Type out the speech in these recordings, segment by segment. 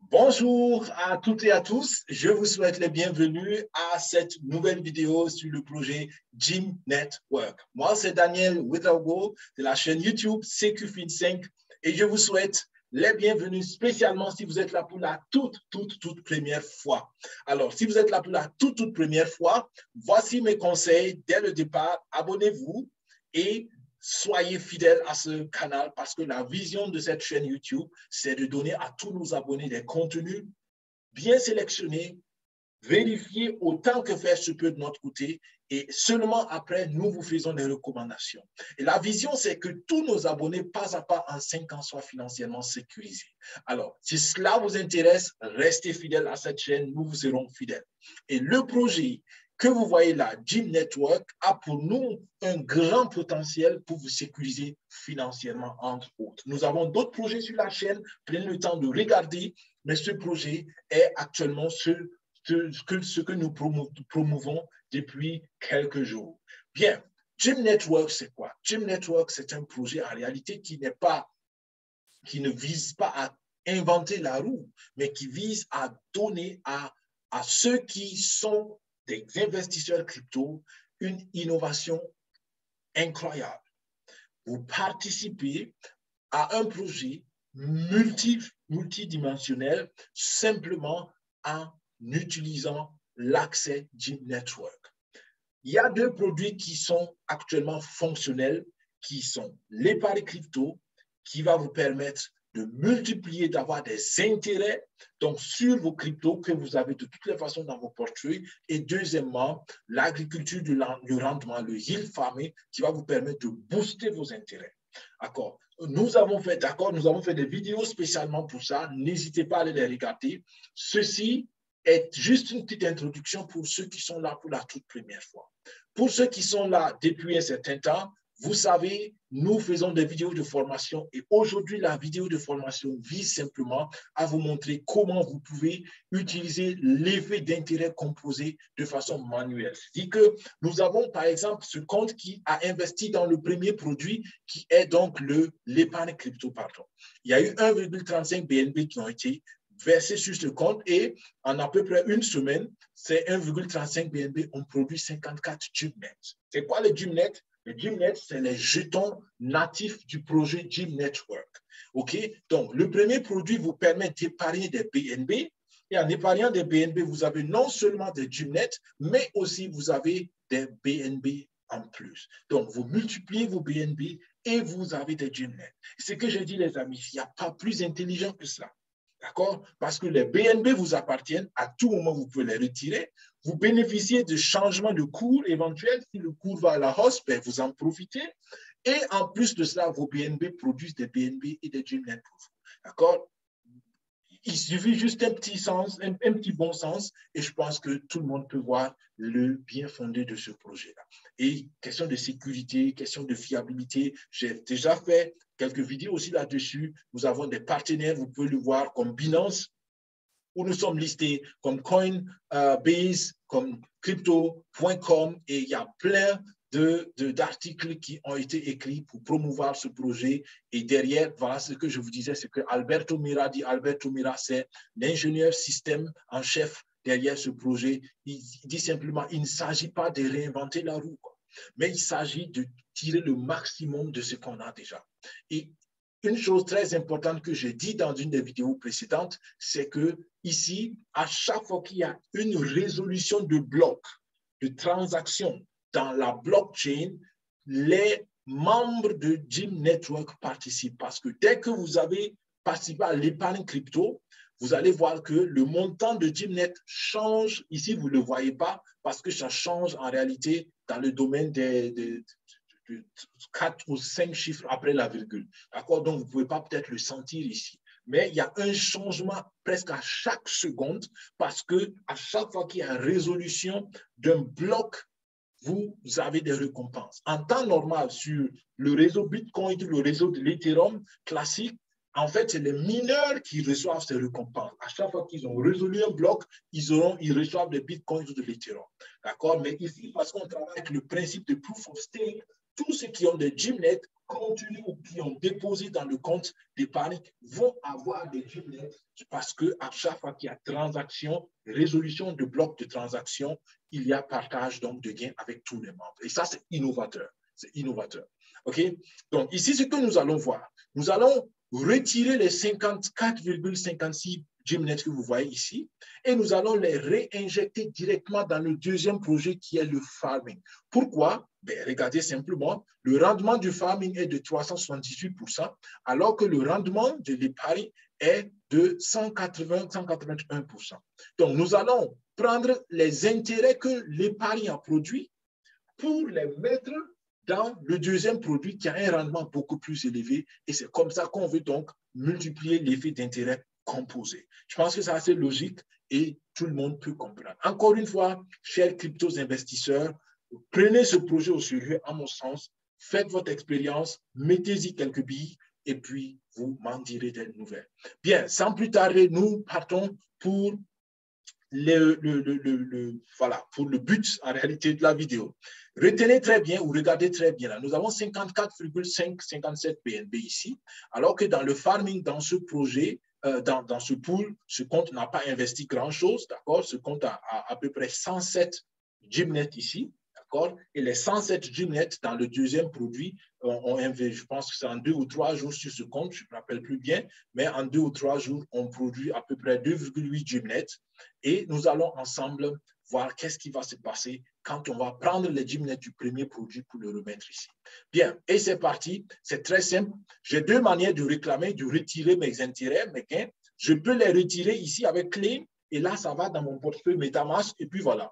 Bonjour à toutes et à tous. Je vous souhaite les bienvenus à cette nouvelle vidéo sur le projet Gym Network. Moi, c'est Daniel Ouedraogo de la chaîne YouTube CQFit5 et je vous souhaite les bienvenus spécialement si vous êtes là pour la toute première fois. Alors, si vous êtes là pour la toute première fois, voici mes conseils dès le départ. Abonnez-vous et soyez fidèles à ce canal parce que la vision de cette chaîne YouTube, c'est de donner à tous nos abonnés des contenus bien sélectionnés, vérifiés autant que faire se peut de notre côté et seulement après, nous vous faisons des recommandations. Et la vision, c'est que tous nos abonnés, pas à pas, en 5 ans, soient financièrement sécurisés. Alors, si cela vous intéresse, restez fidèles à cette chaîne, nous vous serons fidèles. Et le projet que vous voyez là, Gym Network, a pour nous un grand potentiel pour vous sécuriser financièrement, entre autres. Nous avons d'autres projets sur la chaîne, prenez le temps de regarder, mais ce projet est actuellement ce que nous promouvons depuis quelques jours. Bien, Gym Network, c'est quoi? Gym Network, c'est un projet en réalité qui ne vise pas à inventer la roue, mais qui vise à donner à ceux qui sont des investisseurs crypto une innovation incroyable. Vous participez à un projet multidimensionnel simplement en utilisant l'accès Gym Network. Il y a deux produits qui sont actuellement fonctionnels, qui sont l'épargne crypto, qui va vous permettre de multiplier, d'avoir des intérêts donc sur vos cryptos que vous avez de toutes les façons dans vos portefeuilles. Et deuxièmement, l'agriculture du rendement, le yield farming, qui va vous permettre de booster vos intérêts. D'accord. Nous avons fait des vidéos spécialement pour ça. N'hésitez pas à aller les regarder. Ceci est juste une petite introduction pour ceux qui sont là pour la toute première fois. Pour ceux qui sont là depuis un certain temps, vous savez, nous faisons des vidéos de formation et aujourd'hui, la vidéo de formation vise simplement à vous montrer comment vous pouvez utiliser l'effet d'intérêt composé de façon manuelle. C'est-à-dire que nous avons, par exemple, ce compte qui a investi dans le premier produit qui est donc l'épargne crypto, pardon. Il y a eu 1,35 BNB qui ont été versés sur ce compte et en à peu près une semaine, c'est 1,35 BNB, on produit 54 GymNet. C'est quoi le GymNet? Le GymNet, c'est les jetons natifs du projet Gym Network. OK? Donc, le premier produit vous permet d'épargner des BNB. Et en épargnant des BNB, vous avez non seulement des GymNet, mais aussi vous avez des BNB en plus. Donc, vous multipliez vos BNB et vous avez des GymNet. Ce que je dis, les amis, il n'y a pas plus intelligent que cela. D'accord? Parce que les BNB vous appartiennent, à tout moment, vous pouvez les retirer. Vous bénéficiez de changements de cours éventuels. Si le cours va à la hausse, ben, vous en profitez. Et en plus de cela, vos BNB produisent des BNB et des GymNet pour vous. D'accord? Il suffit juste un petit bon sens, et je pense que tout le monde peut voir le bien fondé de ce projet-là. Et question de sécurité, question de fiabilité, j'ai déjà fait quelques vidéos aussi là-dessus. Nous avons des partenaires, vous pouvez le voir, comme Binance, où nous sommes listés, comme Coinbase, comme Crypto.com, et il y a plein d'articles qui ont été écrits pour promouvoir ce projet. Et derrière, voilà ce que je vous disais, c'est que Alberto Mira dit, Alberto Mira, c'est l'ingénieur système en chef derrière ce projet. Il dit simplement, il ne s'agit pas de réinventer la roue, quoi, mais il s'agit de tirer le maximum de ce qu'on a déjà. Et une chose très importante que j'ai dit dans une des vidéos précédentes, c'est que ici, à chaque fois qu'il y a une résolution de bloc, de transaction dans la blockchain, les membres de Gym Network participent parce que dès que vous avez participé à l'épargne crypto, vous allez voir que le montant de GymNet change. Ici, vous ne le voyez pas parce que ça change en réalité dans le domaine de 4 ou 5 chiffres après la virgule. D'accord? Donc, vous ne pouvez pas peut-être le sentir ici. Mais il y a un changement presque à chaque seconde parce que à chaque fois qu'il y a une résolution d'un bloc, vous avez des récompenses. En temps normal, sur le réseau Bitcoin, le réseau de l'Ethereum classique, en fait, c'est les mineurs qui reçoivent ces récompenses. À chaque fois qu'ils ont résolu un bloc, ils reçoivent des Bitcoins ou de l'Ethereum. D'accord? Mais ici, parce qu'on travaille avec le principe de proof of stake, tous ceux qui ont des GymNet continué ou qui ont déposé dans le compte d'épargne vont avoir des Gimnet parce qu'à chaque fois qu'il y a transaction, résolution de blocs de transaction, il y a partage donc de gains avec tous les membres. Et ça, c'est innovateur. C'est innovateur. OK? Donc, ici, ce que nous allons voir, nous allons retirer les 54,56 Gimnet que vous voyez ici et nous allons les réinjecter directement dans le deuxième projet qui est le farming. Pourquoi? Ben, regardez simplement, le rendement du farming est de 378%, alors que le rendement de l'épargne est de 181%. Donc, nous allons prendre les intérêts que l'épargne a produits pour les mettre dans le deuxième produit qui a un rendement beaucoup plus élevé. Et c'est comme ça qu'on veut donc multiplier l'effet d'intérêt composé. Je pense que c'est assez logique et tout le monde peut comprendre. Encore une fois, chers crypto-investisseurs, prenez ce projet au sérieux, à mon sens, faites votre expérience, mettez-y quelques billes et puis vous m'en direz des nouvelles. Bien, sans plus tarder, nous partons pour voilà, pour le but en réalité de la vidéo. Retenez très bien ou regardez très bien là. Nous avons 54,557 BNB ici, alors que dans le farming, dans ce projet, dans ce pool, ce compte n'a pas investi grand-chose, d'accord? Ce compte a à peu près 107 Gimnet ici, d'accord? Et les 107 Gimnet dans le deuxième produit, je pense que c'est en 2 ou 3 jours sur ce compte, je ne me rappelle plus bien, mais en 2 ou 3 jours, on produit à peu près 2,8 Gimnet. Et nous allons ensemble voir qu'est-ce qui va se passer quand on va prendre les Gimnet du premier produit pour le remettre ici. Bien, et c'est parti. C'est très simple. J'ai deux manières de réclamer, de retirer mes intérêts, mes gains. Je peux les retirer ici avec Claim, et là, ça va dans mon portefeuille MetaMask, et puis voilà.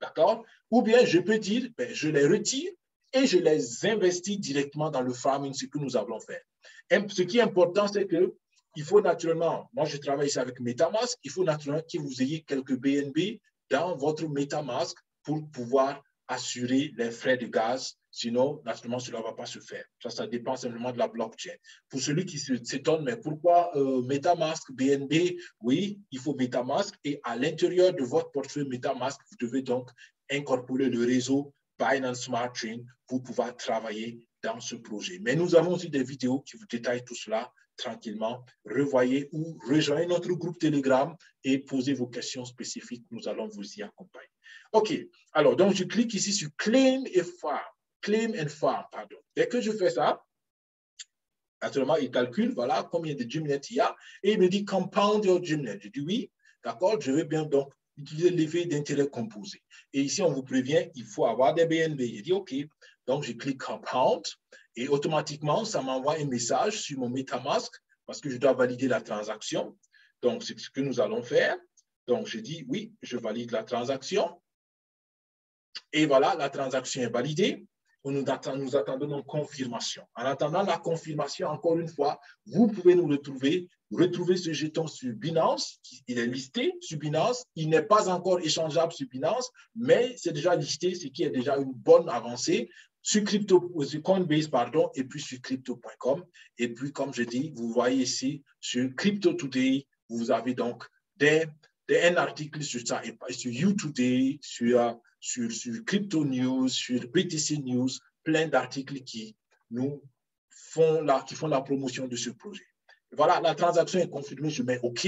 D'accord? Ou bien je peux dire, ben, je les retire et je les investis directement dans le farming, ce que nous avons fait. Et ce qui est important, c'est que il faut naturellement, moi je travaille ici avec MetaMask, il faut naturellement que vous ayez quelques BNB dans votre MetaMask pour pouvoir assurer les frais de gaz. Sinon, naturellement, cela ne va pas se faire. Ça dépend simplement de la blockchain. Pour celui qui s'étonne, mais pourquoi MetaMask, BNB? Oui, il faut MetaMask et à l'intérieur de votre portefeuille MetaMask, vous devez donc incorporer le réseau Binance Smart Chain pour pouvoir travailler dans ce projet. Mais nous avons aussi des vidéos qui vous détaillent tout cela tranquillement. Revoyez ou rejoignez notre groupe Telegram et posez vos questions spécifiques. Nous allons vous y accompagner. OK. Alors, donc, je clique ici sur Claim et Farm. Claim and Farm, pardon. Dès que je fais ça, naturellement, il calcule, voilà, combien de Gimnet il y a, et il me dit Compound your Gimnet. Je dis oui, d'accord, je vais bien donc utiliser l'effet d'intérêt composé. Et ici, on vous prévient, il faut avoir des BNB. Je dis OK, donc je clique Compound, et automatiquement, ça m'envoie un message sur mon MetaMask, parce que je dois valider la transaction. Donc, c'est ce que nous allons faire. Donc, je dis oui, je valide la transaction. Et voilà, la transaction est validée. Nous attendons une confirmation. En attendant la confirmation, encore une fois, vous pouvez nous retrouver ce jeton sur Binance. Il est listé sur Binance. Il n'est pas encore échangeable sur Binance, mais c'est déjà listé, ce qui est déjà une bonne avancée sur Coinbase, pardon, et puis sur crypto.com. Et puis, comme je dis, vous voyez ici sur Crypto Today, vous avez donc un article sur ça, et sur YouToday, sur Crypto News, sur BTC News, plein d'articles qui font la promotion de ce projet. Voilà, la transaction est confirmée, je mets OK.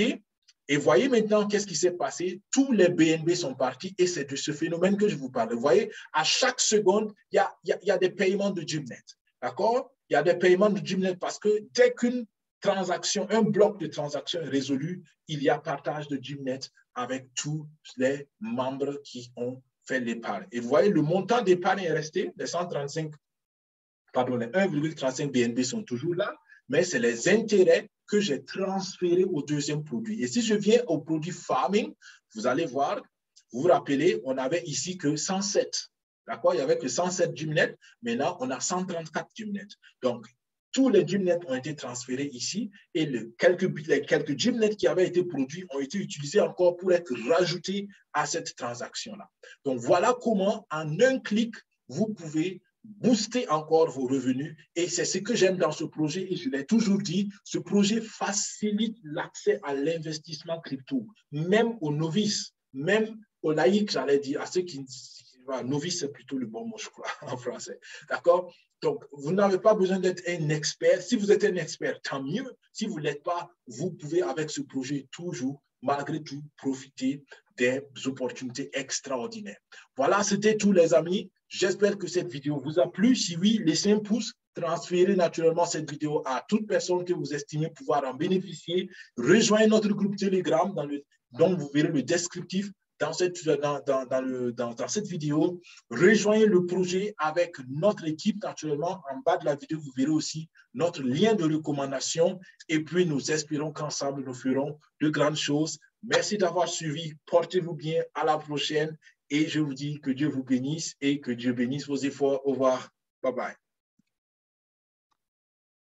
Et voyez maintenant qu'est-ce qui s'est passé. Tous les BNB sont partis et c'est de ce phénomène que je vous parle. Vous voyez, à chaque seconde, il y a des paiements de Gimnet. D'accord? Il y a des paiements de Gimnet parce que dès qu'une transaction, un bloc de transaction est résolu, il y a partage de Gimnet avec tous les membres qui ont fait l'épargne. Et vous voyez, le montant d'épargne est resté, les 1,35 BNB sont toujours là, mais c'est les intérêts que j'ai transférés au deuxième produit. Et si je viens au produit farming, vous allez voir, vous vous rappelez, on avait ici que 107. D'accord? Il n'y avait que 107 Gimnet. Maintenant, on a 134 Gimnet. Donc, tous les Gimnet ont été transférés ici et les quelques Gimnet qui avaient été produits ont été utilisés encore pour être rajoutés à cette transaction-là. Donc, voilà comment, en un clic, vous pouvez booster encore vos revenus. Et c'est ce que j'aime dans ce projet. Et je l'ai toujours dit, ce projet facilite l'accès à l'investissement crypto, même aux novices, même aux laïcs, j'allais dire, à ceux qui novice, c'est plutôt le bon mot, je crois, en français. D'accord? Donc, vous n'avez pas besoin d'être un expert. Si vous êtes un expert, tant mieux. Si vous ne l'êtes pas, vous pouvez, avec ce projet, toujours, malgré tout, profiter des opportunités extraordinaires. Voilà, c'était tout, les amis. J'espère que cette vidéo vous a plu. Si oui, laissez un pouce. Transférez naturellement cette vidéo à toute personne que vous estimez pouvoir en bénéficier. Rejoignez notre groupe Telegram dont vous verrez le descriptif dans cette vidéo. Rejoignez le projet avec notre équipe. Naturellement, en bas de la vidéo, vous verrez aussi notre lien de recommandation. Et puis, nous espérons qu'ensemble, nous ferons de grandes choses. Merci d'avoir suivi. Portez-vous bien. À la prochaine. Et je vous dis que Dieu vous bénisse et que Dieu bénisse vos efforts. Au revoir. Bye bye.